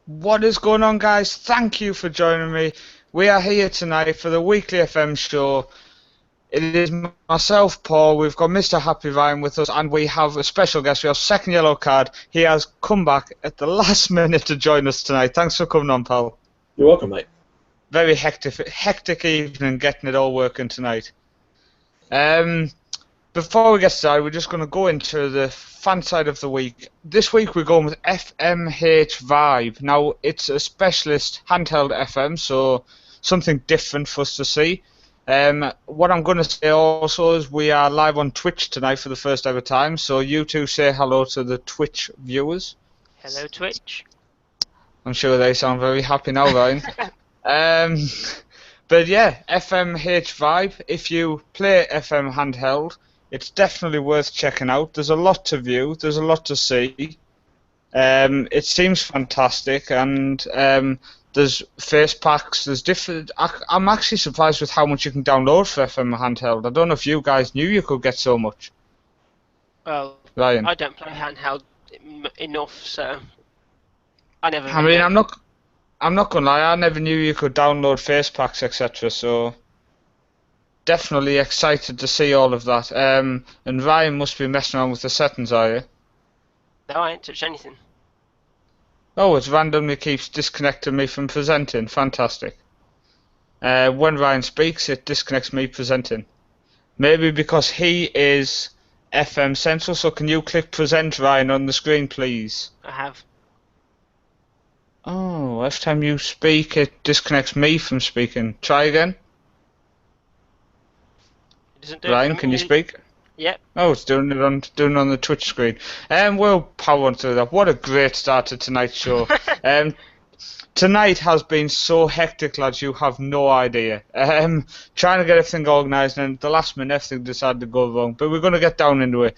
What is going on, guys? Thank you for joining me. We are here tonight for the weekly FM show. It is myself, Paul. We've got Mr. Happy Ryan with us, and we have a special guest. We have second yellow card. He has come back at the last minute to join us tonight. Thanks for coming on, pal. You're welcome, mate. Very hectic evening getting it all working tonight. Before we get started, we're just going to go into the fan side of the week. This week we're going with FMH Vibe. Now, it's a specialist handheld FM, so something different for us to see. What I'm going to say also is we are live on Twitch tonight for the first ever time, so you two say hello to the Twitch viewers. Hello, Twitch. I'm sure they sound very happy now, Ryan. But yeah, FMH Vibe. If you play FM handheld, it's definitely worth checking out. There's a lot to view. There's a lot to see. It seems fantastic, and there's face packs. There's different. I'm actually surprised with how much you can download for FM handheld. I don't know if you guys knew you could get so much. Well, Ryan, I don't play handheld enough, so I never. I mean, I'm not gonna lie. I never knew you could download face packs, etc. So definitely excited to see all of that. And Ryan must be messing around with the settings, are you? No, I ain't touched anything. Oh, it randomly keeps disconnecting me from presenting. Fantastic. When Ryan speaks, it disconnects me presenting. Maybe because he is FMCentral, so can you click present, Ryan, on the screen, please? I have. Oh, every time you speak, it disconnects me from speaking. Try again. It doesn't do Ryan, it for can me. you speak? Yep. Oh, it's doing it on the Twitch screen. We'll power on through that. What a great start to tonight's show. Tonight has been so hectic, lads, you have no idea. Trying to get everything organised, and at the last minute everything decided to go wrong. But we're going to get down into it.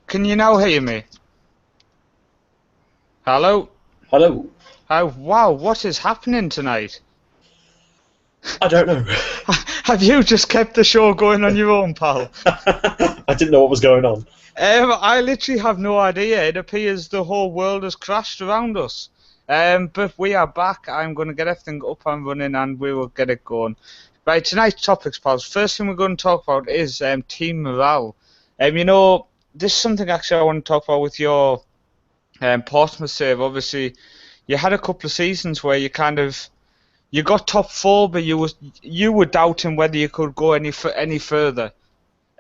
Can you now hear me? Hello? Hello. Oh, wow, what is happening tonight? I don't know. Have you just kept the show going on your own, pal? I didn't know what was going on. I literally have no idea. It appears the whole world has crashed around us. But we are back. I'm going to get everything up and running, and we will get it going. Right, tonight's topics, pals. First thing we're going to talk about is team morale. This is something actually I want to talk about with your Portsmouth save. Obviously, you had a couple of seasons where you got top four, but you were doubting whether you could go any further.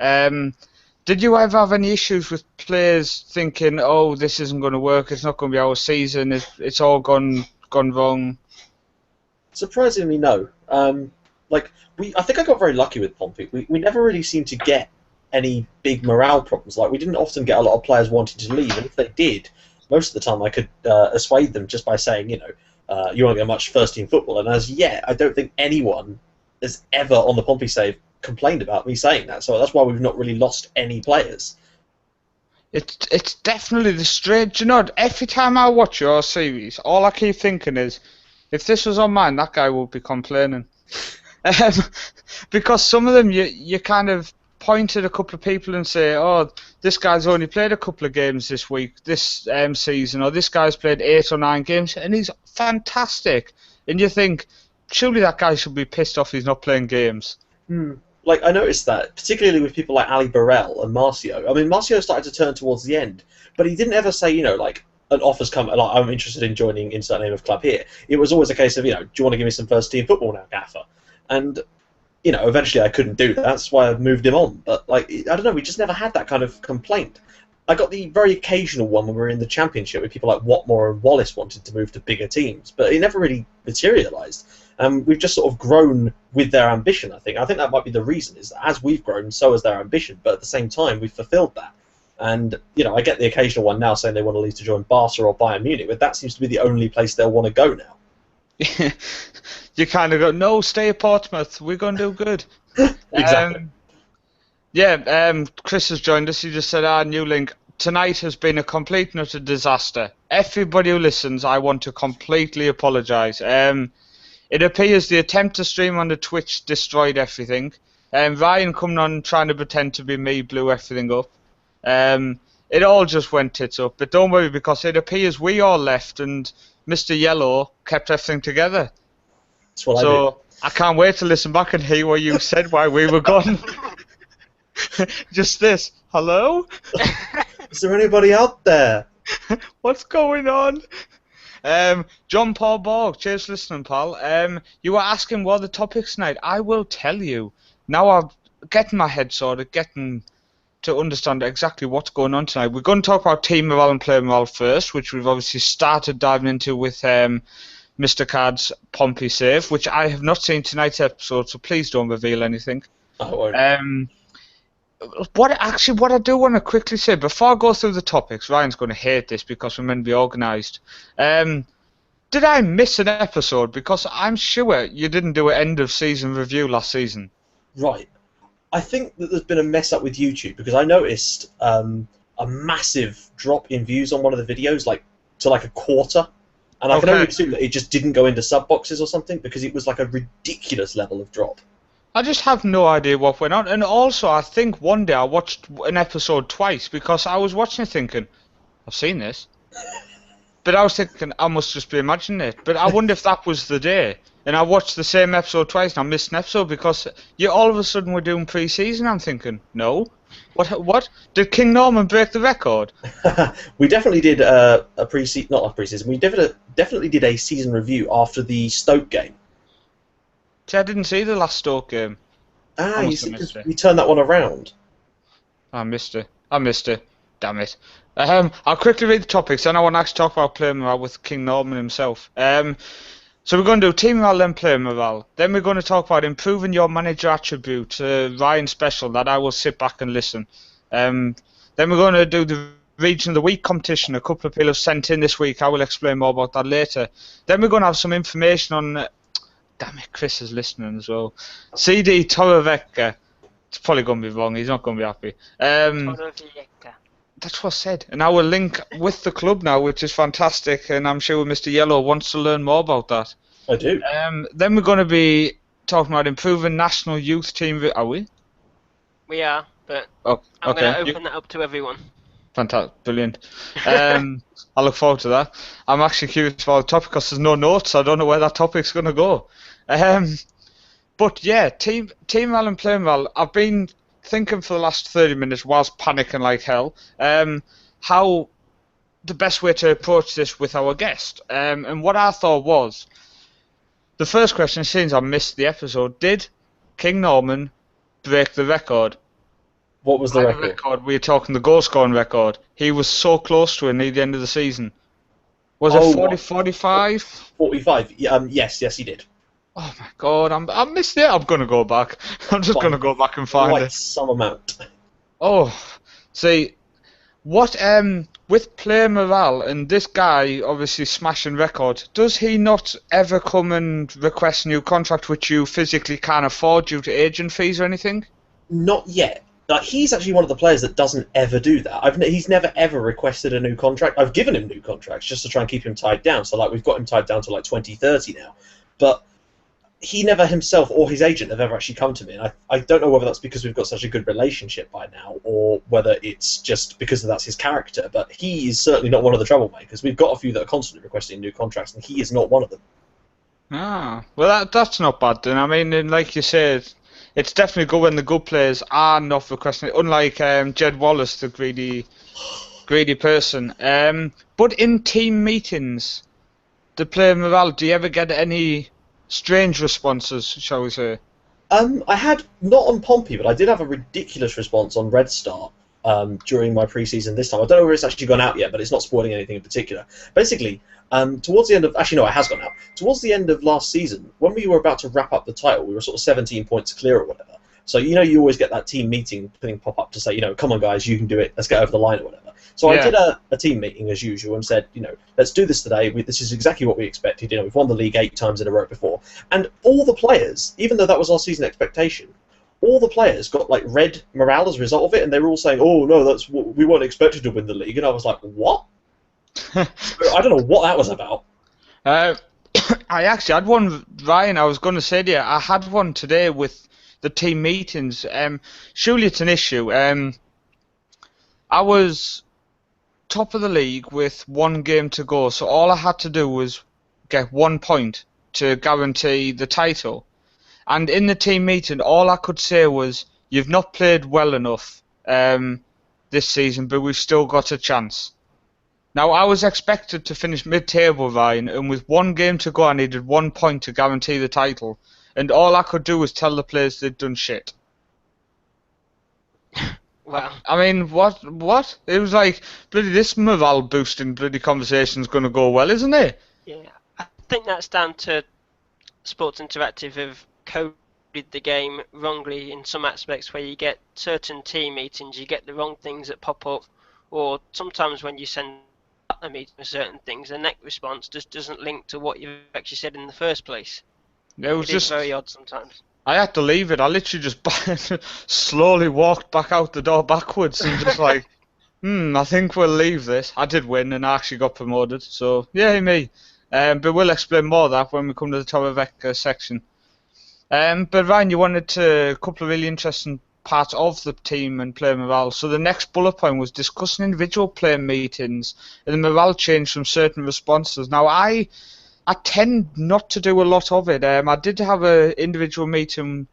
Did you ever have any issues with players thinking, "Oh, this isn't going to work. It's not going to be our season. It's all gone wrong"? Surprisingly, no. I think I got very lucky with Pompey. We never really seemed to get any big morale problems. Like, we didn't often get a lot of players wanting to leave, and if they did, most of the time I could assuade them just by saying, you won't get much first-team football. And as yet, I don't think anyone has ever on the Pompey save complained about me saying that. So that's why we've not really lost any players. It's definitely the strange. Every time I watch your series, all I keep thinking is, if this was on mine, that guy would be complaining. Because some of them, you kind of point at a couple of people and say, "Oh, this guy's only played a couple of games this week, this season, or this guy's played 8 or 9 games, and he's fantastic." And you think, surely that guy should be pissed off he's not playing games. Like, I noticed that, particularly with people like Ali Burrell and Marcio. I mean, Marcio started to turn towards the end, but he didn't ever say, like, an offer's come, like, I'm interested in joining insert name of club here. It was always a case of, do you want to give me some first team football now, Gaffer? And eventually I couldn't do that. That's why I moved him on. But like, I don't know, we just never had that kind of complaint. I got the very occasional one when we were in the championship where people like Watmore and Wallace wanted to move to bigger teams, but it never really materialised. We've just sort of grown with their ambition, I think. I think that might be the reason, is that as we've grown, so has their ambition, but at the same time, we've fulfilled that. And, I get the occasional one now saying they want to leave to join Barca or Bayern Munich, but that seems to be the only place they'll want to go now. You kind of go, no, stay at Portsmouth, we're going to do good. Exactly. Chris has joined us. He just said, new link. Tonight has been a complete and utter disaster. Everybody who listens, I want to completely apologise. It appears the attempt to stream on the Twitch destroyed everything. Ryan coming on trying to pretend to be me blew everything up. It all just went tits up. But don't worry, because it appears we all left and Mr. Yellow kept everything together. That's what I do. I can't wait to listen back and hear what you said while we were gone. Just this. Hello? Is there anybody out there? What's going on? John Paul Borg, cheers for listening, pal. You were asking what are the topics tonight. I will tell you. Now I'm getting my head sorted, getting to understand exactly what's going on tonight. We're going to talk about team morale and player morale first, which we've obviously started diving into with Mr. Card's Pompey save, which I have not seen tonight's episode, so please don't reveal anything. I won't. What I do want to quickly say before I go through the topics, Ryan's going to hate this because we're meant to be organised. Did I miss an episode? Because I'm sure you didn't do an end of season review last season. Right. I think that there's been a mess up with YouTube because I noticed a massive drop in views on one of the videos, to a quarter. And I can only assume that it just didn't go into sub boxes or something because it was like a ridiculous level of drop. I just have no idea what went on. And also, I think one day I watched an episode twice because I was watching it thinking, I've seen this. But I was thinking, I must just be imagining it. But I wonder if that was the day. And I watched the same episode twice and I missed an episode because all of a sudden we're doing pre-season. I'm thinking, no. What? Did King Norman break the record? We definitely did a pre-season, not a pre-season, we definitely did a season review after the Stoke game. See, I didn't see the last Stoke game. You see, because we turned that one around. I missed it. Damn it. I'll quickly read the topics, then I want to actually talk about player morale with King Norman himself. So we're going to do team morale and player morale. Then we're going to talk about improving your manager attribute, Ryan Special, that I will sit back and listen. Then we're going to do the Region of the Week competition. A couple of people have sent in this week. I will explain more about that later. Then we're going to have some information on... damn it, Chris is listening as well. CD Torrevecca. It's probably going to be wrong. He's not going to be happy. That's what I said. And I will link with the club now, which is fantastic. And I'm sure Mr. Yellow wants to learn more about that. I do. Then we're going to be talking about improving national youth team. Are we? We are, but I'm going to open that up to everyone. Fantastic. Brilliant. I look forward to that. I'm actually curious about the topic because there's no notes. So I don't know where that topic's going to go. But yeah, team morale and player morale. I've been thinking for the last 30 minutes whilst panicking like hell how the best way to approach this with our guest. And what I thought was, the first question, since I missed the episode, did King Norman break the record? What was the record? We're talking the goal scoring record. He was so close to it near the end of the season. Was it 40, 45? 45. Yes, he did. Oh my god, I missed it. I'm gonna go back. I'm just gonna go back and find it. Some amount. Oh, see, what with player morale and this guy obviously smashing records, does he not ever come and request a new contract which you physically can't afford due to agent fees or anything? Not yet. He's actually one of the players that doesn't ever do that. He's never ever requested a new contract. I've given him new contracts just to try and keep him tied down. So we've got him tied down to 2030 now, but he never himself or his agent have ever actually come to me. And I don't know whether that's because we've got such a good relationship by now, or whether it's just because that's his character. But he is certainly not one of the troublemakers. We've got a few that are constantly requesting new contracts, and he is not one of them. Ah, well that's not bad then. I mean, like you said, it's definitely good when the good players are not requesting it, unlike Jed Wallace, the greedy person. But in team meetings, the player morale, do you ever get any strange responses, shall we say? I had, not on Pompey, but I did have a ridiculous response on Red Star during my pre-season this time. I don't know where it's actually gone out yet, but it's not spoiling anything in particular. Basically, towards the end of... Actually, no, it has gone out. Towards the end of last season, when we were about to wrap up the title, we were sort of 17 points clear or whatever. So, you always get that team meeting thing pop up to say, come on, guys, you can do it. Let's get over the line or whatever. So I did a team meeting, as usual, and said, let's do this today. This is exactly what we expected. We've won the league 8 times in a row before. And all the players, even though that was our season expectation, all the players got red morale as a result of it, and they were all saying, "Oh no, we weren't expected to win the league." And I was like, "What?" I don't know what that was about. I actually had one, Ryan. I was going to say to you, I had one today with the team meetings. Surely it's an issue. I was top of the league with 1 game to go, so all I had to do was get 1 point to guarantee the title. And in the team meeting, all I could say was, "You've not played well enough this season, but we've still got a chance." Now, I was expected to finish mid-table, Ryan, and with 1 game to go, I needed 1 point to guarantee the title. And all I could do was tell the players they'd done shit. Wow. I mean, what? It was like, bloody this morale-boosting bloody conversation's going to go well, isn't it? Yeah, I think that's down to Sports Interactive have coded the game wrongly in some aspects, where you get certain team meetings, you get the wrong things that pop up, or sometimes when you send a meeting with certain things, the next response just doesn't link to what you've actually said in the first place. It was It is very odd sometimes. I had to leave it. I literally just slowly walked back out the door backwards and just like, I think we'll leave this. I did win and I actually got promoted, so yay me. But we'll explain more of that when we come to the Torrevecca section. But Ryan, you wanted a couple of really interesting parts of the team and player morale. So the next bullet point was discussing individual player meetings and the morale change from certain responses. Now I tend not to do a lot of it. I did have an individual meeting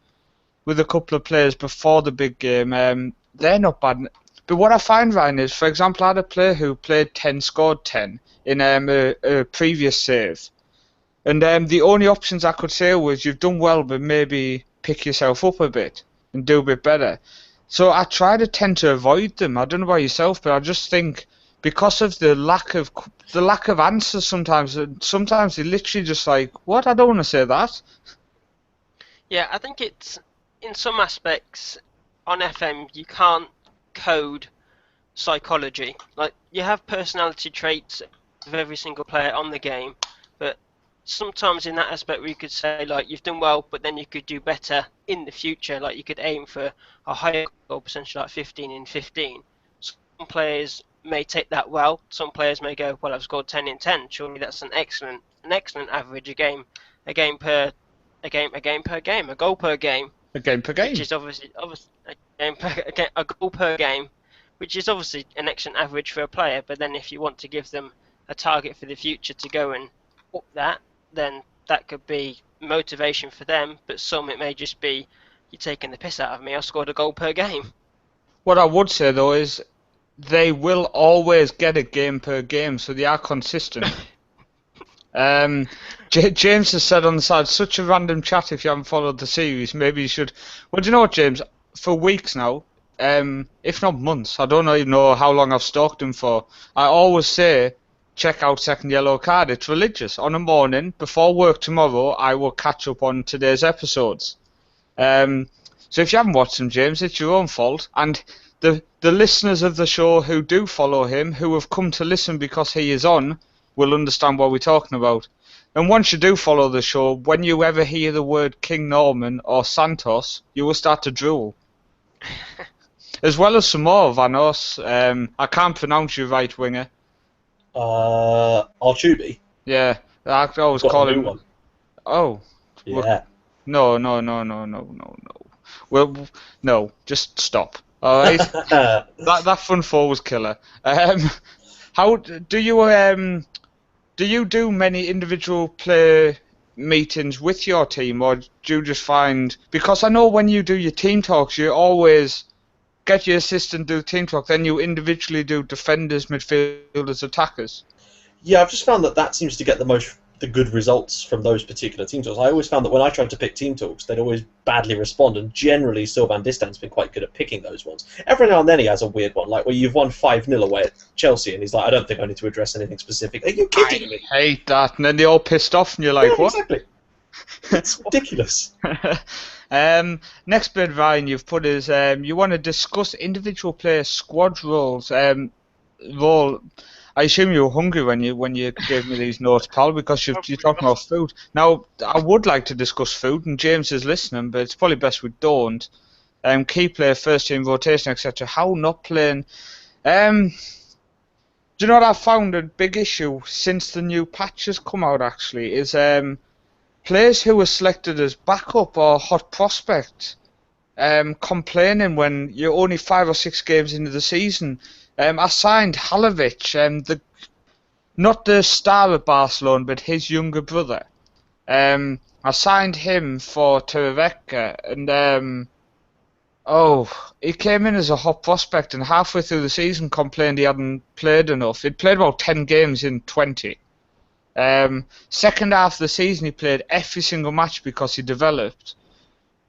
with a couple of players before the big game. They're not bad. But what I find, Ryan, is, for example, I had a player who played 10, scored 10 in a previous save. And the only options I could say was, "You've done well, but maybe pick yourself up a bit and do a bit better." So I try to tend to avoid them. I don't know about yourself, but I just think because of the lack of answers sometimes they literally just like, "What? I don't want to say that." Yeah, I think it's, in some aspects, on FM, you can't code psychology. Like, you have personality traits of every single player on the game, but sometimes in that aspect where you could say, like, you've done well, but then you could do better in the future. Like, you could aim for a higher goal percentage, like 15 in 15. Some players may take that well. Some players may go, "Well, I've scored 10 in 10. Surely that's an excellent average. A goal per game, A game per game. which is obviously a goal per game, which is obviously an excellent average for a player. But then if you want to give them a target for the future to go and up that, then that could be motivation for them. But some, it may just be, "You're taking the piss out of me. I scored a goal per game." What I would say though is, they will always get a game per game, so they are consistent. James has said on the side, "Such a random chat if you haven't followed the series. Maybe you should." Well, do you know what, James? For weeks now, if not months, I don't even know how long I've stalked him for, I always say, "Check out Second Yellow Card. It's religious. On a morning, before work tomorrow, I will catch up on today's episodes." So if you haven't watched them, James, it's your own fault. And the listeners of the show who do follow him, who have come to listen because he is on, will understand what we're talking about. And once you do follow the show, when you ever hear the word King Norman or Santos, you will start to drool. As well as some more Vanos. I can't pronounce you, right winger. Archubi. Yeah, I always Got call a new him. one. Oh. Yeah. No. Well, no, just stop. All right. that front four was killer. How do you do many individual player meetings with your team, or do you just find, because I know when you do your team talks, you always get your assistant do team talk, then you individually do defenders, midfielders, attackers? Yeah, I've just found that seems to get the most the good results from those particular team talks. I always found that when I tried to pick team talks, they'd always badly respond, and generally Sylvain Distan's been quite good at picking those ones. Every now and then he has a weird one, like where you've won 5-0 away at Chelsea, and he's like, I don't think I need to address anything specific. Are you kidding me? I hate that, and then they're all pissed off, and you're like, Yeah, what? exactly. It's ridiculous. Next bit, Ryan, you've put is you want to discuss individual player squad roles. I assume you were hungry when you gave me these notes, pal, because you're talking about food. Now, I would like to discuss food, and James is listening, but it's probably best we don't. Key player, first team rotation, etc. How not playing? Do you know what I've found a big issue since the new patch has come out? Actually, is players who were selected as backup or hot prospect complaining when you're only 5 or 6 games into the season. I signed Halovic, not the star at Barcelona, but his younger brother. I signed him for Terravecca, and he came in as a hot prospect, and halfway through the season complained he hadn't played enough. He'd played about 10 games in 20. Second half of the season, he played every single match because he developed.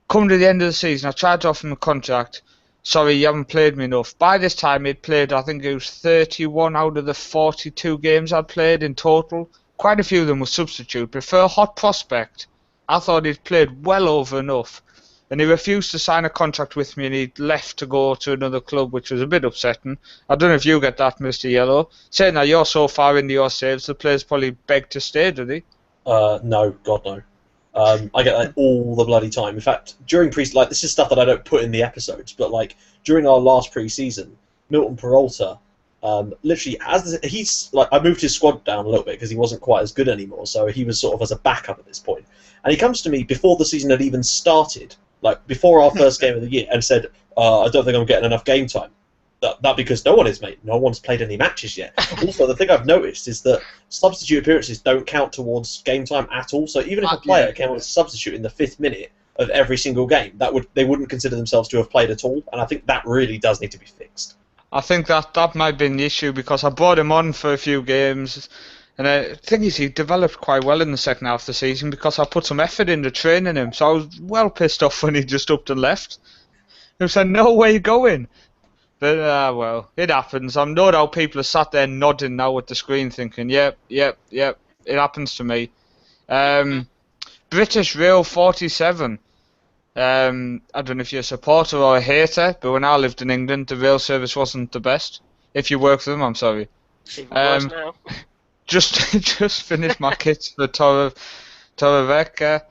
Come to the end of the season, I tried to offer him a contract. Sorry, you haven't played me enough. By this time, he'd played, I think it was 31 out of the 42 games I'd played in total. Quite a few of them were substitute, but for a hot prospect, I thought he'd played well over enough. And he refused to sign a contract with me, and he left to go to another club, which was a bit upsetting. I don't know if you get that, Mr. Yellow. Saying that you're so far into your saves, the players probably beg to stay, do they? No, God no. I get that all the bloody time. In fact, during this is stuff that I don't put in the episodes, but like during our last pre-season, Milton Peralta, literally I moved his squad down a little bit because he wasn't quite as good anymore, so he was sort of as a backup at this point. And he comes to me before the season had even started, like before our first game of the year, and said, "I don't think I'm getting enough game time." That because no one is, mate. No one's played any matches yet. Also, the thing I've noticed is that substitute appearances don't count towards game time at all. So even if a player came on as a substitute in the 5th minute of every single game, they wouldn't consider themselves to have played at all. And I think that really does need to be fixed. I think that might be an issue because I brought him on for a few games, and the thing is he developed quite well in the second half of the season because I put some effort into training him. So I was well pissed off when he just upped and left. He said, "No, where you going?" But, well, it happens. I'm no doubt people are sat there nodding now at the screen thinking, yep, it happens to me. British Rail 47. I don't know if you're a supporter or a hater, but when I lived in England, the rail service wasn't the best. If you work for them, I'm sorry. Even worse now. Just finished my kits for Torrevecca.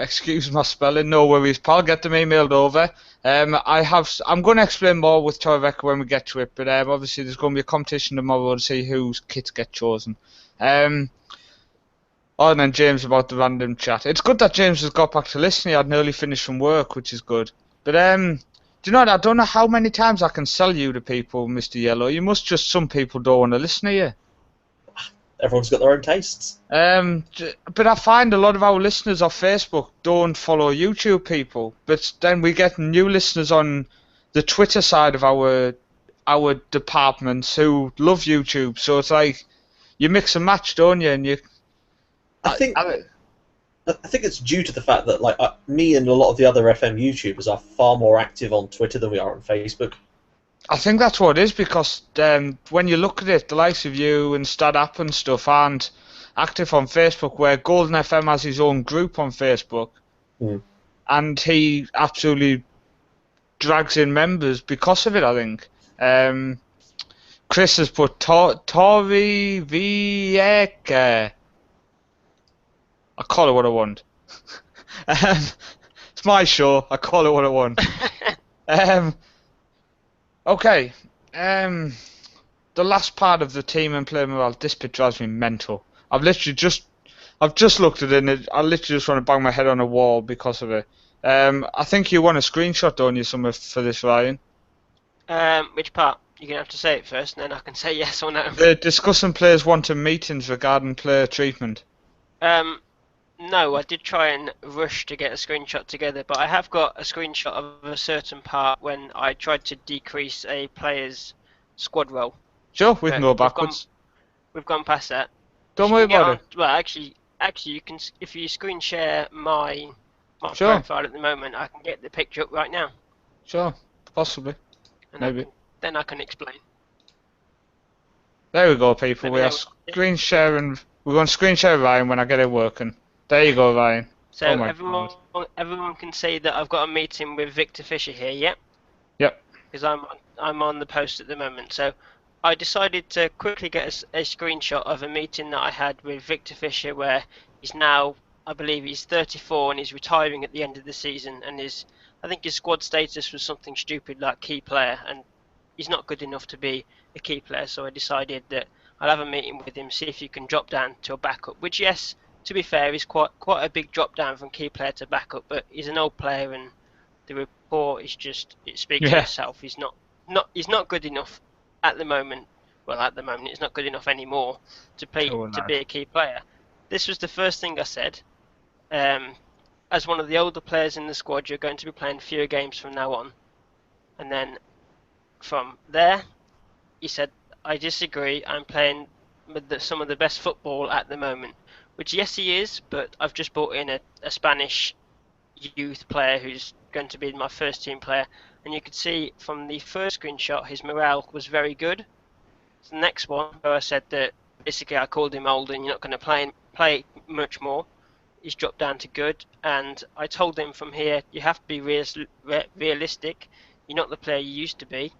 Excuse my spelling, no worries, pal. Get them emailed over. I'm going to explain more with Torrevecca when we get to it, but obviously there's going to be a competition tomorrow to see whose kits get chosen. And then James about the random chat. It's good that James has got back to listening. He had nearly finished from work, which is good. But do you know what? I don't know how many times I can sell you to people, Mr. Yellow. Some people don't want to listen to you. Everyone's got their own tastes. But I find a lot of our listeners off Facebook don't follow YouTube people. But then we get new listeners on the Twitter side of our departments who love YouTube. So it's like you mix and match, don't you? And I think it's due to the fact that me and a lot of the other FM YouTubers are far more active on Twitter than we are on Facebook. I think that's what it is because when you look at it, the likes of you and StatApp and stuff aren't active on Facebook, where Golden FM has his own group on Facebook, and he absolutely drags in members because of it, I think. Chris has put Tori Vieka. I call it what I want. It's my show. I call it what I want. Okay. The last part of the team and player morale. This bit drives me mental. I've just looked at it, and I literally just want to bang my head on a wall because of it. I think you want a screenshot, don't you, somewhere for this, Ryan? Which part? You're going to have to say it first, and then I can say yes or no. Discussing players wanting meetings regarding player treatment. No, I did try and rush to get a screenshot together, but I have got a screenshot of a certain part when I tried to decrease a player's squad roll. Sure, we can go backwards. We've gone past that. Don't worry about it. Well, actually, Actually, you can if you screen share my Sure, profile at the moment, I can get the picture up right now, sure, possibly, and maybe. I can explain. There we go, people. Let me We are know. screen sharing. We're going to screen share Ryan when I get it working. There you go, Ryan. Oh So my god. everyone can see that I've got a meeting with Victor Fisher here, yeah? Yep. Because I'm on the post at the moment. So I decided to quickly get a screenshot of a meeting that I had with Victor Fisher, where he's now, I believe he's 34 and he's retiring at the end of the season, and I think his squad status was something stupid like key player, and he's not good enough to be a key player. So I decided that I'll have a meeting with him, see if he can drop down to a backup. Which, yes, to be fair, is quite a big drop down from key player to backup, but he's an old player and the report is just it speaks for Yeah. itself. He's not good enough at the moment. Well, at the moment, he's not good enough anymore Too to be nice. a key player. This was the first thing I said. Um, as one of the older players in the squad, you're going to be playing fewer games from now on. And then from there, he said, "I disagree. I'm playing with some of the best football at the moment." Which, yes, he is, but I've just brought in a Spanish youth player who's going to be my first team player, and you could see from the first screenshot his morale was very good. So the next one, where I said that basically I called him old and you're not going to play much more, he's dropped down to good, and I told him from here you have to be realistic. You're not the player you used to be,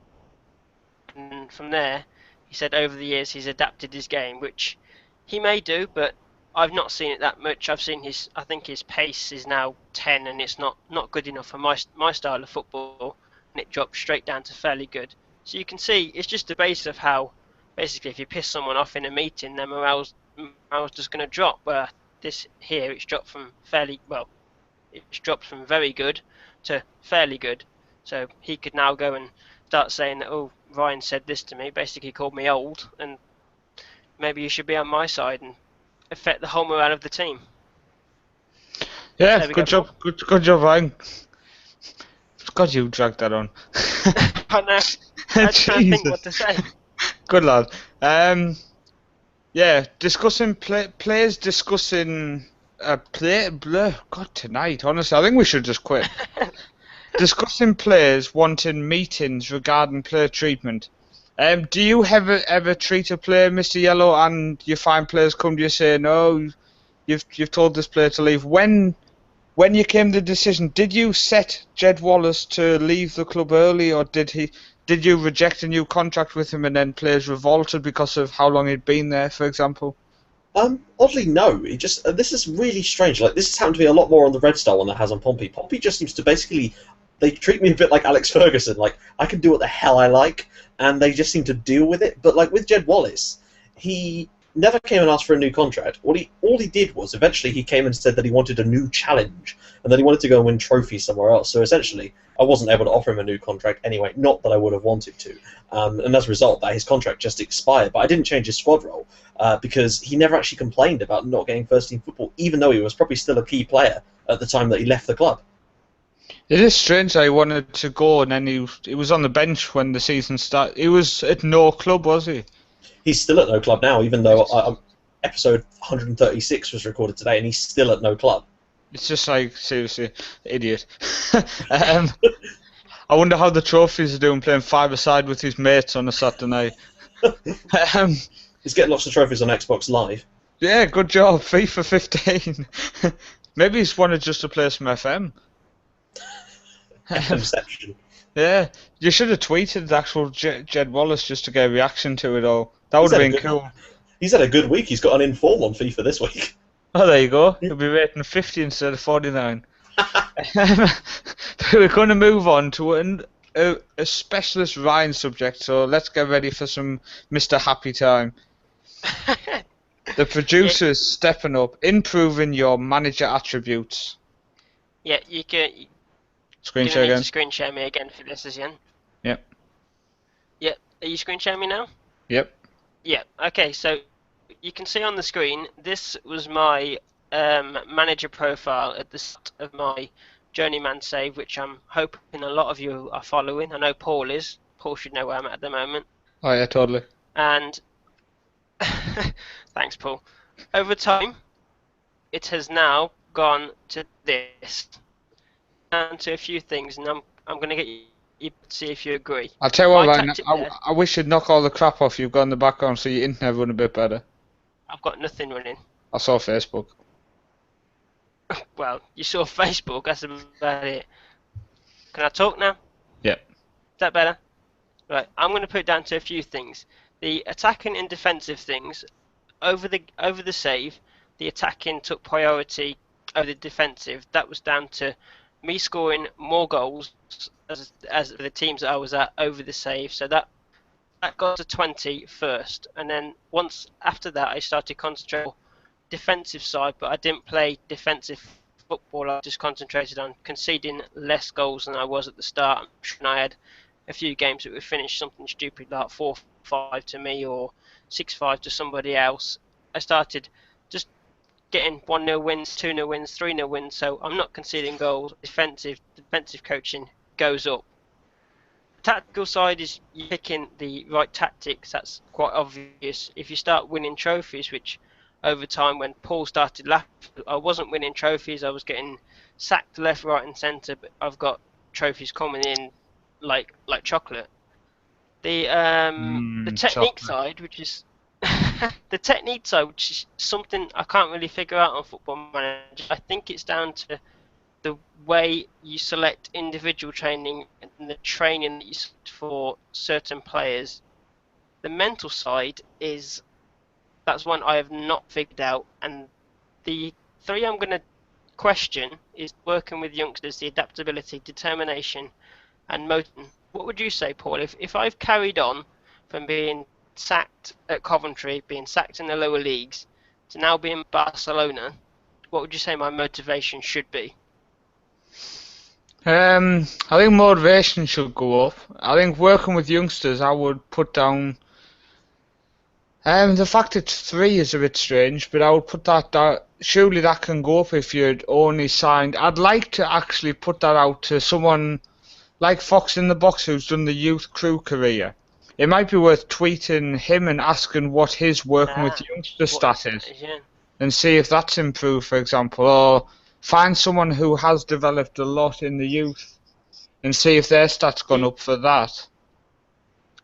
and from there he said over the years he's adapted his game, which he may do, but I've not seen it that much. I've seen I think his pace is now 10, and it's not good enough for my style of football, and it dropped straight down to fairly good. So you can see it's just a base of how basically if you piss someone off in a meeting, their morale's just going to drop. Where this here it's dropped from fairly well, it's dropped from very good to fairly good. So he could now go and start saying that, oh, Ryan said this to me, basically called me old, and maybe you should be on my side and affect the whole morale of the team. Yeah, There we go, good job. Paul. Good job, Ryan. God, you dragged that on. I know. I had to try and think what Jesus. to say. Good lad. Yeah, discussing players discussing play. Blur. God, tonight. Honestly, I think we should just quit. Discussing players wanting meetings regarding player treatment. Do you ever treat a player, Mr. Yellow, and you find players come to you saying, "No, you've told this player to leave"? When you came to the decision, did you set Jed Wallace to leave the club early, or did you reject a new contract with him and then players revolted because of how long he'd been there, for example? Oddly, no. It just this is really strange. Like this has happened to me a lot more on the Red Star one than it has on Pompey. Pompey just seems to basically they treat me a bit like Alex Ferguson. Like I can do what the hell I like, and they just seem to deal with it. But like with Jed Wallace, he never came and asked for a new contract. All he did was eventually he came and said that he wanted a new challenge and that he wanted to go and win trophies somewhere else. So essentially, I wasn't able to offer him a new contract anyway. Not that I would have wanted to. And as a result, that his contract just expired. But I didn't change his squad role because he never actually complained about not getting first team football, even though he was probably still a key player at the time that he left the club. It is strange that he wanted to go and then he was on the bench when the season started. He was at no club, was he? He's still at no club now, even though episode 136 was recorded today, and he's still at no club. It's just like, seriously, idiot. um, I wonder how the trophies are doing playing five-a-side with his mates on a Saturday night. He's getting lots of trophies on Xbox Live. Yeah, good job, FIFA 15. Maybe he's wanted just to play some FM. FMCentral. Yeah, you should have tweeted the actual Jed Wallace just to get a reaction to it all. That would have been cool. He's had a good week. He's got an inform on FIFA this week. Oh, there you go. He'll be rating 50 instead of 49. We're going to move on to a specialist Ryan subject, so let's get ready for some Mr. Happy Time. The producers stepping up, improving your manager attributes. Yeah, you can. Screen share again. Screen share me again for this again. Yep. Yep. Are you screen sharing me now? Yep. Yeah. Okay. So you can see on the screen. This was my manager profile at the start of my journeyman save, which I'm hoping a lot of you are following. I know Paul is. Paul should know where I'm at the moment. Oh yeah, totally. And thanks, Paul. Over time, it has now gone to this, down to a few things, and I'm going to get you to see if you agree. I'll tell you what, My Ryan, tactic there, I wish you'd knock all the crap off you've got in the background so your internet run a bit better. I've got nothing running. I saw Facebook. Well, you saw Facebook, that's about it. Can I talk now? Yep. Is that better? Right, I'm going to put it down to a few things. The attacking and defensive things, over the save, the attacking took priority over the defensive. That was down to me scoring more goals as the teams that I was at over the save. So that got to 20 first, and then once after that I started concentrating on defensive side, but I didn't play defensive football. I just concentrated on conceding less goals than I was at the start. I'm sure I had a few games that would finish something stupid like 4-5 to me or 6-5 to somebody else. I started just getting 1-0 wins, 2-0 wins, 3-0 wins, so I'm not conceding goals. Defensive coaching goes up. Tactical side is you picking the right tactics. That's quite obvious. If you start winning trophies, which over time when Paul started laughing, I wasn't winning trophies. I was getting sacked left, right, and centre. But I've got trophies coming in like chocolate. The technique Chocolate. side, which is the technique side, which is something I can't really figure out on Football Manager. I think it's down to the way you select individual training and the training that you select for certain players. The mental side that's one I have not figured out, and the three I'm going to question is working with youngsters, the adaptability, determination, and motivation. What would you say, Paul, if I've carried on from being sacked at Coventry, being sacked in the lower leagues, to now being Barcelona, what would you say my motivation should be? I think motivation should go up. I think working with youngsters, I would put down. The fact it's 3 is a bit strange, but I would put that down. Surely that can go up if you'd only signed. I'd like to actually put that out to someone like Fox in the Box who's done the youth crew career. It might be worth tweeting him and asking what his working with youngster stat is, Yeah. and see if that's improved, for example, or find someone who has developed a lot in the youth and see if their stats gone up for that.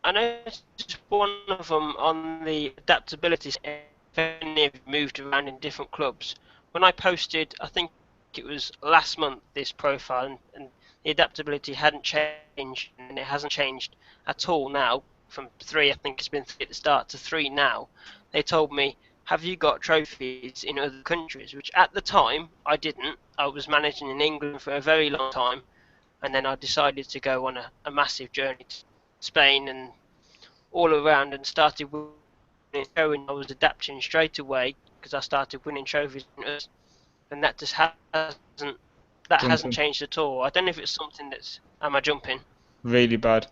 I noticed one of them on the adaptability. If any have moved around in different clubs. When I posted, I think it was last month, this profile, and the adaptability hadn't changed, and it hasn't changed at all now. From 3, I think it's been 3 at the start, to 3 now. They told me, have you got trophies in other countries? Which at the time, I didn't. I was managing in England for a very long time, and then I decided to go on a massive journey to Spain and all around, and started showing I was adapting straight away because I started winning trophies, and that just hasn't changed at all. I don't know if it's something that's. Am I jumping? Really bad.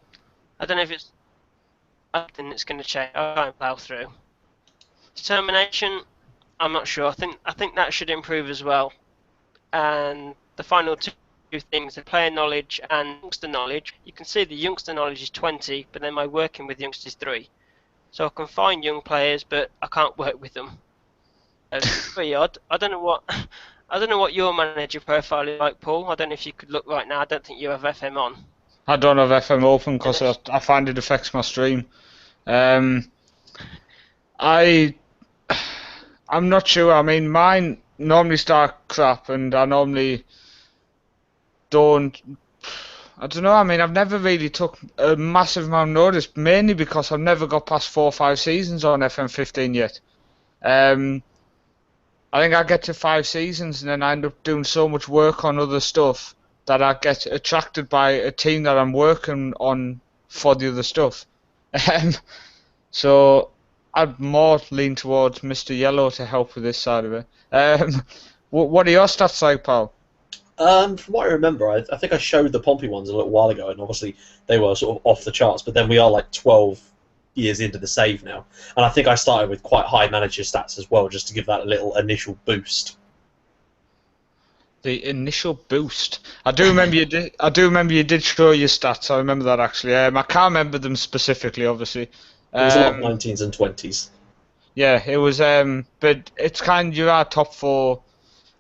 I don't know if it's something that's going to change. I'll try and plough through. Determination, I'm not sure. I think that should improve as well. And the final two things, the player knowledge and youngster knowledge. You can see the youngster knowledge is 20, but then my working with youngsters is 3. So I can find young players, but I can't work with them. It's pretty odd. I don't know what your manager profile is like, Paul. I don't know if you could look right now. I don't think you have FM on. I don't have FM open because I find it affects my stream. I'm not sure. I mean, mine normally start crap, and I normally don't. I don't know. I mean, I've never really took a massive amount of notice, mainly because I've never got past 4 or 5 seasons on FM15 yet. I think I get to 5 seasons and then I end up doing so much work on other stuff that I get attracted by a team that I'm working on for the other stuff. So I'd more lean towards Mr. Yellow to help with this side of it. What are your stats like, pal? From what I remember, I think I showed the Pompey ones a little while ago, and obviously they were sort of off the charts, but then we are like 12 years into the save now. And I think I started with quite high manager stats as well, just to give that a little initial boost. The initial boost. I do remember you did. I do remember you did show your stats. I remember that actually. I can't remember them specifically, obviously. It was a lot of 19s and 20s. Yeah, it was. But it's kind of, you are top 4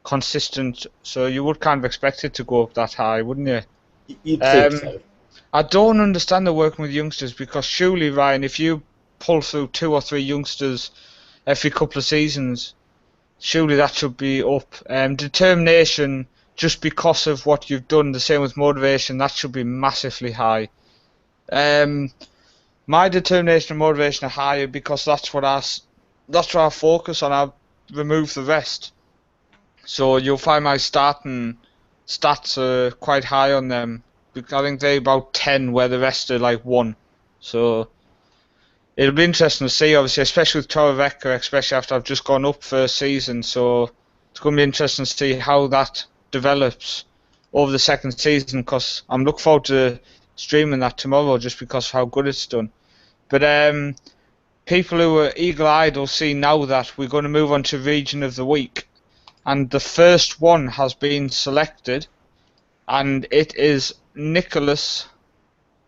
consistent, so you would kind of expect it to go up that high, wouldn't you? You'd think Um, so. I don't understand the working with youngsters because surely, Ryan, if you pull through 2 or 3 youngsters every couple of seasons, surely that should be up. Determination, just because of what you've done, the same with motivation, that should be massively high. My determination and motivation are higher because that's what I focus on. I remove the rest. So you'll find my starting stats are quite high on them. I think they're about 10, where the rest are like 1. So it'll be interesting to see, obviously, especially with Torrevecca, especially after I've just gone up for a season. So it's going to be interesting to see how that develops over the second season, because I'm looking forward to streaming that tomorrow just because of how good it's done. But people who are eagle-eyed will see now that we're going to move on to Region of the Week. And the first one has been selected, and it is Nicholas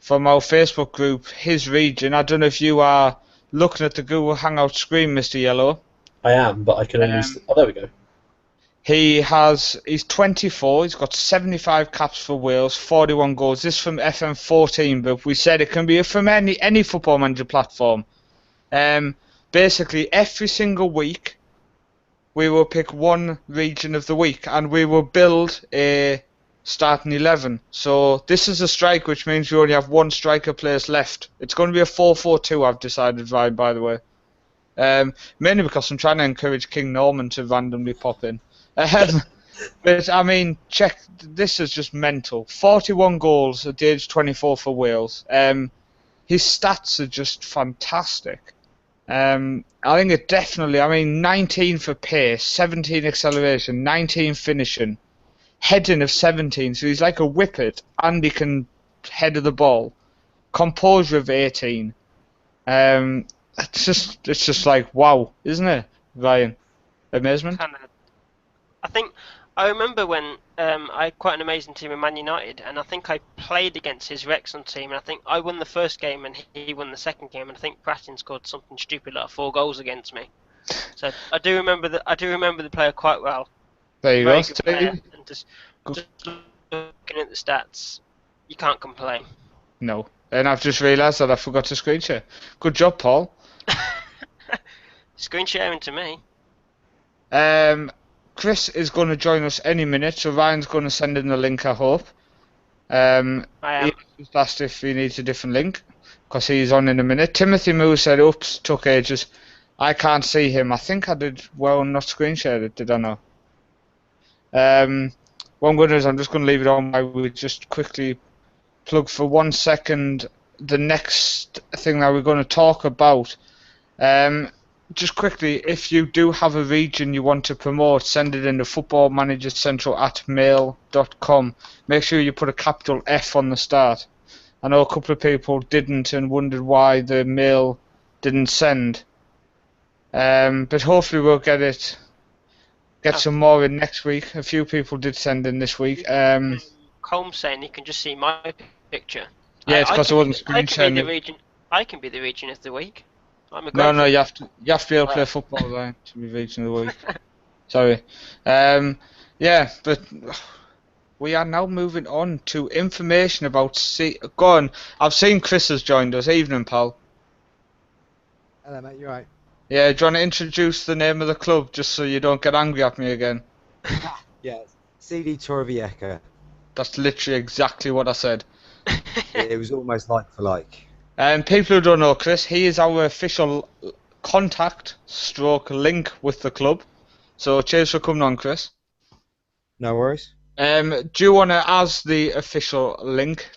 from our Facebook group, his region. I don't know if you are looking at the Google Hangout screen, Mr. Yellow. I am, but I can only. Um, Oh, there we go. he's 24, he's got 75 caps for Wales, 41 goals. This is from FM14, but we said it can be from any Football Manager platform. Basically, every single week, we will pick one region of the week, and we will build a starting 11. So this is a strike, which means we only have one striker place left. It's going to be a 4-4-2, I've decided, Ryan, by the way. Mainly because I'm trying to encourage King Norman to randomly pop in. But, I mean, check, this is just mental. 41 goals at the age 24 for Wales. His stats are just fantastic. I think it definitely, 19 for pace, 17 acceleration, 19 finishing, heading of 17, so he's like a whippet, and he can head of the ball. Composure of 18. It's just like, wow, isn't it, Ryan? Amazement? I think I remember when I had quite an amazing team in Man United, and I think I played against his Wrexham team, and I think I won the first game and he won the second game, and I think Pratin scored something stupid like 4 goals against me. So I do remember the player quite well. There you Very go. good player, and just looking at the stats, you can't complain. No. And I've just realised that I forgot to screen share. Good job, Paul. Screen sharing to me. Chris is going to join us any minute, so Ryan's going to send in the link, I hope. I am. He just asked if he needs a different link, because he's on in a minute. Timothy Moore said, oops, took ages. I can't see him. I think I did well not screen share it, did I not? What I'm going to do is I'm just going to leave it on while we just quickly plug for 1 second the next thing that we're going to talk about. Just quickly, if you do have a region you want to promote, send it in to footballmanagercentral@mail.com. Make sure you put a capital F on the start. I know a couple of people didn't and wondered why the mail didn't send. But hopefully we'll get some more in next week. A few people did send in this week. Colm saying you can just see my picture. Yeah, it's because I wasn't screen sharing. I can be the region of the week. I'm a No, you have to be able to play football, right, to be region of the week. Sorry. Yeah, but we are now moving on to information about. Go on. I've seen Chris has joined us. Evening, pal. Hello, mate. You right? Yeah, do you want to introduce the name of the club just so you don't get angry at me again? Yeah, CD Torrevieja. That's literally exactly what I said. It was almost like for like. People who don't know Chris, he is our official contact / link with the club. So cheers for coming on, Chris. No worries. Do you want to, as the official link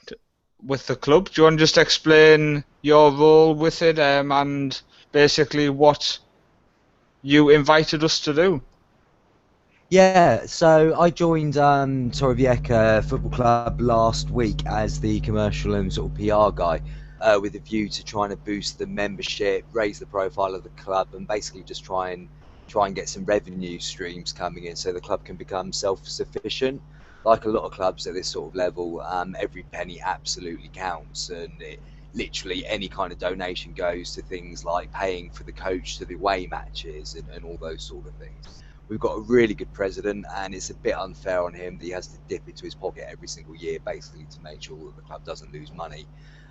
with the club, do you want to just explain your role with it and basically what you invited us to do? Yeah, so I joined Torrevieja Football Club last week as the commercial and sort of PR guy, with a view to trying to boost the membership, raise the profile of the club, and basically just try and get some revenue streams coming in so the club can become self-sufficient. Like a lot of clubs at this sort of level, every penny absolutely counts, and literally any kind of donation goes to things like paying for the coach to the away matches and all those sort of things. we've got a really good president, and it's a bit unfair on him that he has to dip into his pocket every single year, basically to make sure that the club doesn't lose money,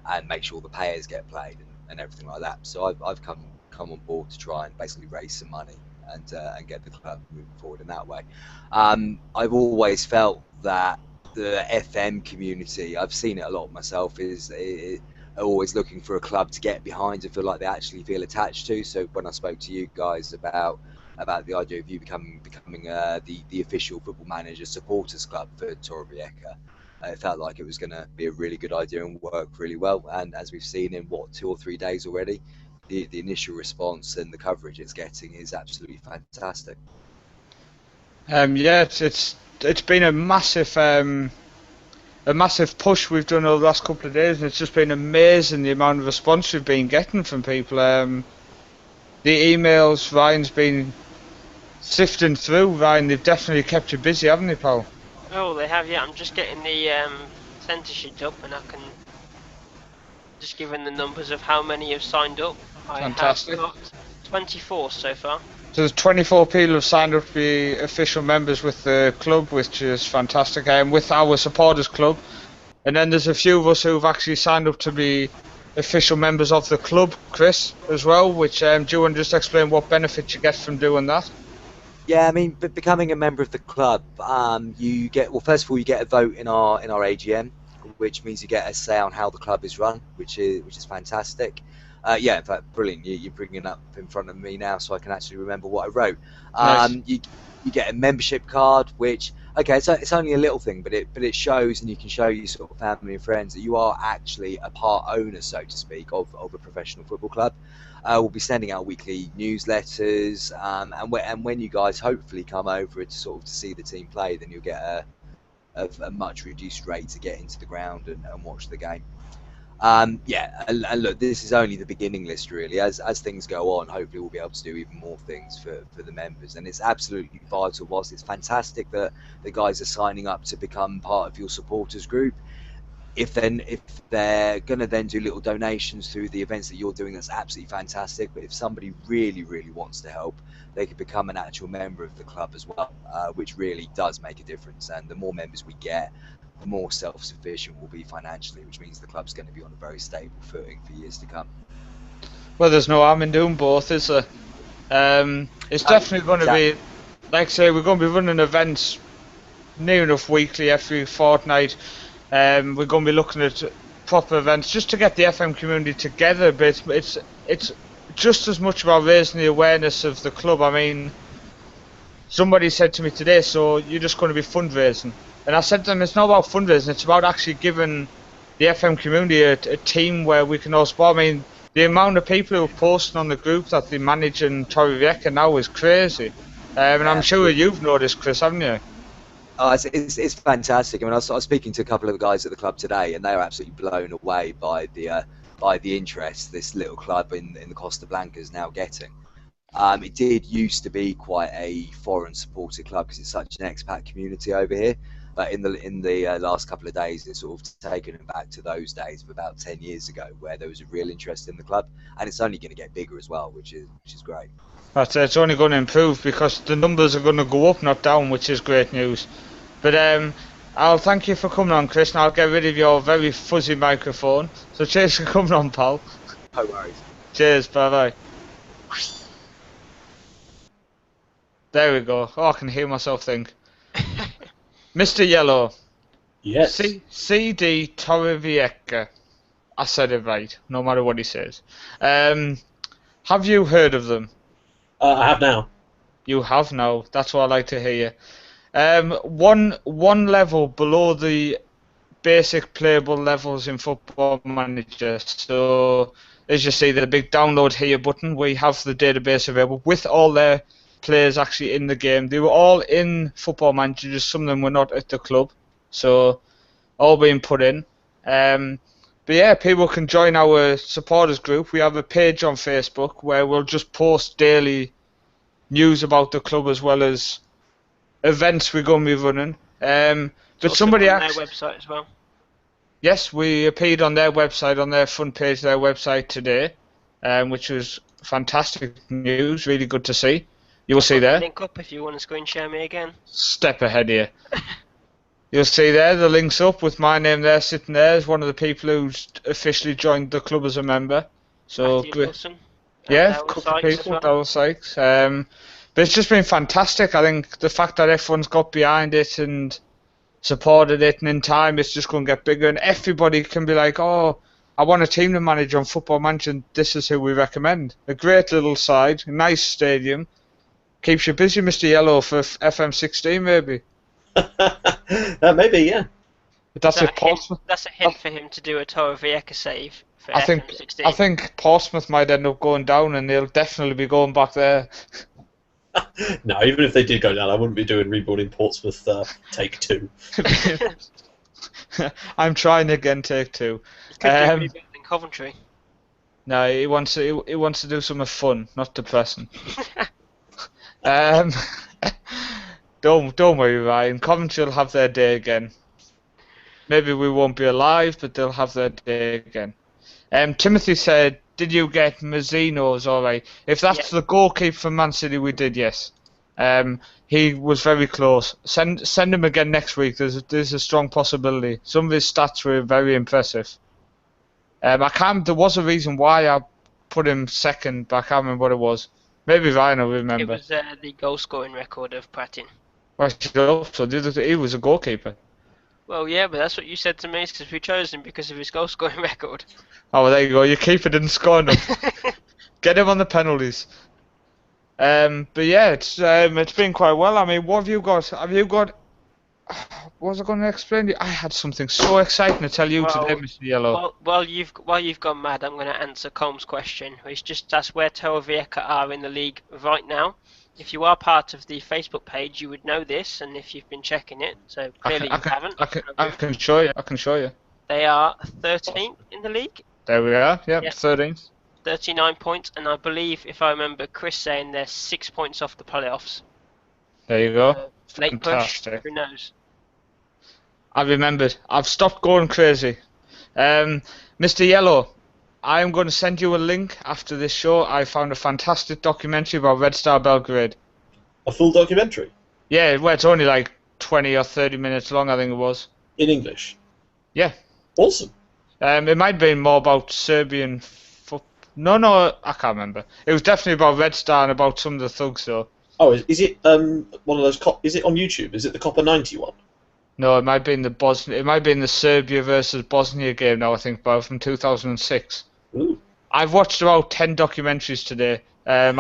and make sure the players get played and everything like that. So I've come on board to try and basically raise some money and get the club moving forward in that way. I've always felt that the FM community, I've seen it a lot myself, is always looking for a club to get behind and feel like they actually feel attached to. So when I spoke to you guys about the idea of you becoming the official football manager supporters club for Torrevieja, it felt like it was going to be a really good idea and work really well. And as we've seen in 2 or 3 days already, the initial response and the coverage it's getting is absolutely fantastic. Yeah, it's been a massive push we've done over the last couple of days, and it's just been amazing the amount of response we've been getting from people. The emails Ryan's been sifting through. Ryan, they've definitely kept you busy, haven't they, pal? Oh, they have, yeah. I'm just getting the centre sheet up, and I can just given the numbers of how many have signed up. Fantastic. I have got 24 so far. So there's 24 people who've signed up to be official members with the club, which is fantastic, with our supporters club. And then there's a few of us who've actually signed up to be official members of the club, Chris, as well, which do you want to just explain what benefits you get from doing that? Yeah, I mean, becoming a member of the club, you get, well, first of all, you get a vote in our AGM, which means you get a say on how the club is run, which is fantastic. Yeah, in fact, brilliant. You're bringing it up in front of me now, so I can actually remember what I wrote. Nice. You get a membership card, which, okay, so it's only a little thing, but it shows, and you can show your sort of family and friends that you are actually a part owner, so to speak, of a professional football club. We'll be sending out weekly newsletters, and when you guys hopefully come over to see the team play, then you'll get a much reduced rate to get into the ground and watch the game. Yeah, and look, this is only the beginning list, really. As things go on, hopefully we'll be able to do even more things for the members, and it's absolutely vital. Whilst it's fantastic that the guys are signing up to become part of your supporters group, if they're going to then do little donations through the events that you're doing, that's absolutely fantastic. But if somebody really wants to help, they could become an actual member of the club as well, which really does make a difference. And the more members we get, the more self-sufficient we'll be financially, which means the club's going to be on a very stable footing for years to come. Well, there's no harm in doing both, is there? It's definitely going to be, like I say, we're going to be running events near enough weekly, every fortnight. We're going to be looking at proper events just to get the FM community together a bit. It's just as much about raising the awareness of the club. I mean, somebody said to me today, so you're just going to be fundraising. And I said to them, it's not about fundraising, it's about actually giving the FM community a team where we can all support. I mean, the amount of people who are posting on the group that they manage in Torrevieja now is crazy. And I'm sure you've noticed, Chris, haven't you? Oh, it's fantastic. I mean, I was speaking to a couple of the guys at the club today, and they are absolutely blown away by the interest this little club in the Costa Blanca is now getting. It did used to be quite a foreign supported club because it's such an expat community over here. But in the last couple of days, it's sort of taken it back to those days of about 10 years ago, where there was a real interest in the club, and it's only going to get bigger as well, which is great. It's only going to improve because the numbers are going to go up, not down, which is great news. But I'll thank you for coming on, Chris, and I'll get rid of your very fuzzy microphone. So cheers for coming on, pal. No worries. Cheers, bye-bye. There we go. Oh, I can hear myself think. Mr. Yellow. Yes. CD Torrevieja. I said it right, no matter what he says. Have you heard of them? I have now. You have now. That's what I like to hear. One level below the basic playable levels in Football Manager. So, as you see, the big download here button, we have the database available with all their players actually in the game. They were all in Football Manager, just some of them were not at the club. So, all being put in. But yeah, people can join our supporters group. We have a page on Facebook where we'll just post daily news about the club as well as events we're going to be running. But somebody on asked, their website as well. Yes, we appeared on their website, on their front page of their website today, which was fantastic news, really good to see. You'll see there. Link up if you want to screen share me again. Step ahead here. You'll see there the links up with my name there sitting there as one of the people who's officially joined the club as a member. So Matthew Wilson. yeah, a Darryl couple of Sykes as people, well. Darryl Sykes. But it's just been fantastic. I think the fact that everyone's got behind it and supported it, and in time it's just going to get bigger, and everybody can be like, oh, I want a team to manage on Football Manager, and this is who we recommend. A great little side, a nice stadium, keeps you busy, Mr. Yellow, for FM16 maybe. Maybe, yeah. But that's Is if that a hint- Portsmouth. That's a hint for him to do a Toro Vieca save for I think FM16. I think Portsmouth might end up going down, and they'll definitely be going back there. No, even if they did go down, I wouldn't be doing rebuilding Portsmouth take 2. I'm trying again, take 2. You could do rebuilding Coventry. No, he wants to do something fun, not depressing. Don't worry, Ryan. Coventry will have their day again. Maybe we won't be alive, but they'll have their day again. Timothy said, "Did you get Mazzino's all right? If that's the goalkeeper from Man City, we did, yes. He was very close. Send him again next week. There's a strong possibility. Some of his stats were very impressive. There was a reason why I put him second, but I can't remember what it was. Maybe Ryan will remember. It was the goal scoring record of Pratin. Well, so he was a goalkeeper. Well, yeah, but that's what you said to me, because we chose him because of his goal scoring record. Oh, well, there you go. Your keeper didn't score enough. Get him on the penalties. But yeah, it's been quite well. I mean, what have you got? What was I going to explain to you? I had something so exciting to tell you today, Mr. Yellow. While you've gone mad, I'm going to answer Colm's question, which just asks where Toro Vieca are in the league right now. If you are part of the Facebook page, you would know this, and if you've been checking it, so clearly you haven't. I can show you. I can show you. They are 13th in the league. There we are. Yep. 13th. 39 points, and I believe, if I remember Chris saying, they're 6 points off the playoffs. There you go. Late Fantastic. push, who knows? I remembered. I've stopped going crazy. Mr. Yellow, I am going to send you a link after this show. I found a fantastic documentary about Red Star Belgrade. A full documentary? Yeah, well, it's only like 20 or 30 minutes long, I think it was. In English? Yeah. Awesome. It might have been more about Serbian No, I can't remember. It was definitely about Red Star and about some of the thugs, though. Oh, is it one of those? Is it on YouTube? Is it the Copper 90 one? No, it might be in the Bosnia. It might be in the Serbia versus Bosnia game now. I think, but from 2006. Ooh. I've watched about 10 documentaries today. I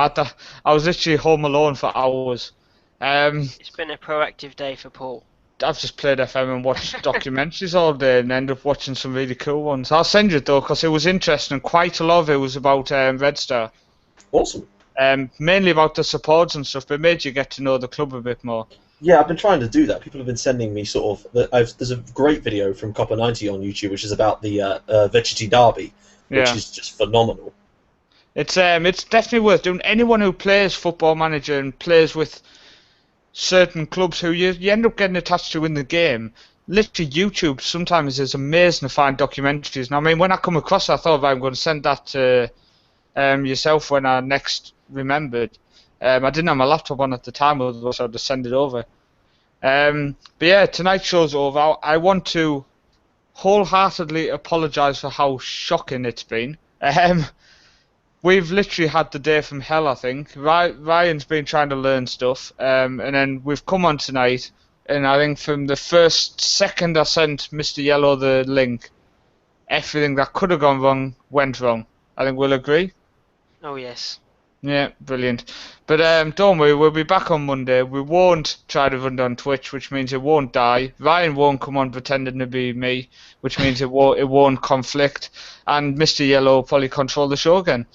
was literally home alone for hours. It's been a proactive day for Paul. I've just played FM and watched documentaries all day and ended up watching some really cool ones. I'll send you it though, because it was interesting. Quite a lot of it was about Red Star. Awesome. Mainly about the supports and stuff, but it made you get to know the club a bit more. Yeah, I've been trying to do that. People have been sending me sort of. There's a great video from Copper 90 on YouTube, which is about the Vegety Derby, which is just phenomenal. It's definitely worth doing. Anyone who plays Football Manager and plays with certain clubs who you end up getting attached to in the game, literally YouTube sometimes is amazing to find documentaries. And I mean, when I come across it, I thought I'm going to send that to yourself when I next remembered. I didn't have my laptop on at the time, otherwise I'd just send it over. But yeah, tonight's show's over. I want to wholeheartedly apologise for how shocking it's been. We've literally had the day from hell, I think. Ryan's been trying to learn stuff, and then we've come on tonight, and I think from the first second I sent Mr. Yellow the link, everything that could have gone wrong went wrong. I think we'll agree. Oh yes. Yeah, brilliant. But don't worry, we'll be back on Monday. We won't try to run it on Twitch, which means it won't die. Ryan won't come on pretending to be me, which means it won't conflict. And Mr. Yellow will probably control the show again.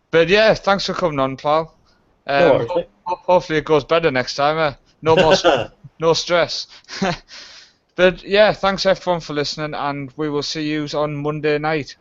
But yeah, thanks for coming on, pal. Hopefully it goes better next time. No more, no stress. But yeah, thanks everyone for listening, and we will see you on Monday night.